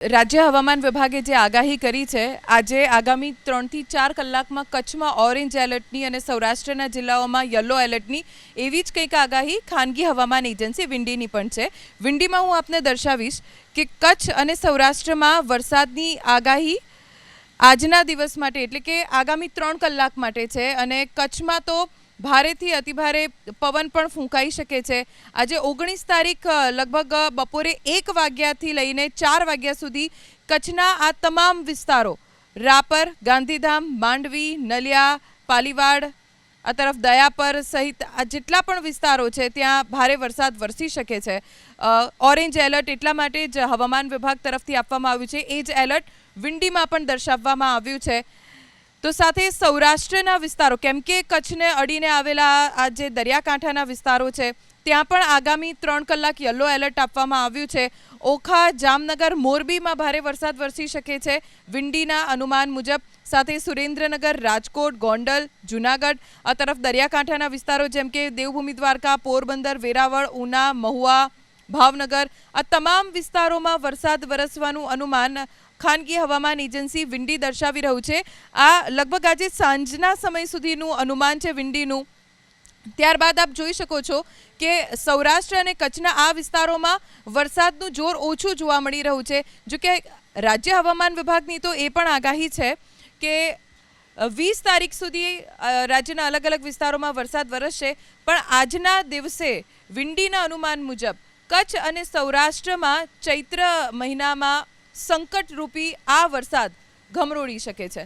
રાજ્ય હવામાન વિભાગે જે આગાહી કરી છે, આજે આગામી 3 થી 4 કલાકમાં કચ્છમાં ઓરેન્જ એલર્ટની અને સૌરાષ્ટ્રના જિલ્લાઓમાં યલો એલર્ટની એવી જ કંઈક આગાહી ખાનગી હવામાન એજન્સી વિંડીની પણ છે. વિંડીમાં હું આપને દર્શાવીશ કે કચ્છ અને સૌરાષ્ટ્રમાં વરસાદની આગાહી આજના દિવસ માટે એટલે કે આગામી 3 કલાક માટે છે અને કચ્છમાં તો ભારેથી અતિભારે પવન પણ ફૂંકાઈ શકે છે. આજે 19 તારીખ લગભગ બપોરે 1 વાગ્યાથી લઈને 4 વાગ્યા સુધી કચ્છના આ તમામ વિસ્તારો રાપર, ગાંધીધામ, માંડવી, નલિયા, પાલીવાડ, આ તરફ દયાપર સહિત આ જેટલા પણ વિસ્તારો છે ત્યાં ભારે વરસાદ વરસી શકે છે. ઓરેન્જ એલર્ટ એટલા માટે જ હવામાન વિભાગ તરફથી આપવામાં આવ્યું છે. એ જ એલર્ટ વિંડીમાં પણ દર્શાવવામાં આવ્યું છે. તો સાથે સૌરાષ્ટ્રના વિસ્તારો, કેમ કે કચ્છને અડીને આવેલા આ જે દરિયાકાંઠાના વિસ્તારો છે ત્યાં પણ આગામી 3 કલાક યલો એલર્ટ આપવામાં આવ્યું છે. ઓખા, જામનગર, મોરબીમાં ભારે વરસાદ વરસી શકે છે વિંડીના અનુમાન મુજબ. સાથે સુરેન્દ્રનગર, રાજકોટ, ગોંડલ, જૂનાગઢ, આ તરફ દરિયાકાંઠાના વિસ્તારો જેમ કે દેવભૂમિ દ્વારકા, પોરબંદર, વેરાવળ, ઉના, મહુવા, ભાવનગર, આ તમામ વિસ્તારોમાં વરસાદ વરસવાનું અનુમાન ખાનગી હવામાન એજન્સી વિંડી દર્શાવી રહ્યું છે. આ લગભગ આજે સાંજના સમય સુધીનું અનુમાન છે વિંડીનું. ત્યારબાદ આપ જોઈ શકો છો કે સૌરાષ્ટ્ર અને કચ્છના આ વિસ્તારોમાં વરસાદનું જોર ઓછું જોવા મળી રહ્યું છે. જો કે રાજ્ય હવામાન વિભાગની તો એ પણ આગાહી છે કે 20 તારીખ સુધી રાજ્યના અલગ અલગ વિસ્તારોમાં વરસાદ વરસશે. પણ આજના દિવસે વિંડીના અનુમાન મુજબ કચ્છ અને સૌરાષ્ટ્રમાં ચૈત્ર મહિનામાં સંકટરૂપી આ વરસાદ ઘમરોળી શકે છે.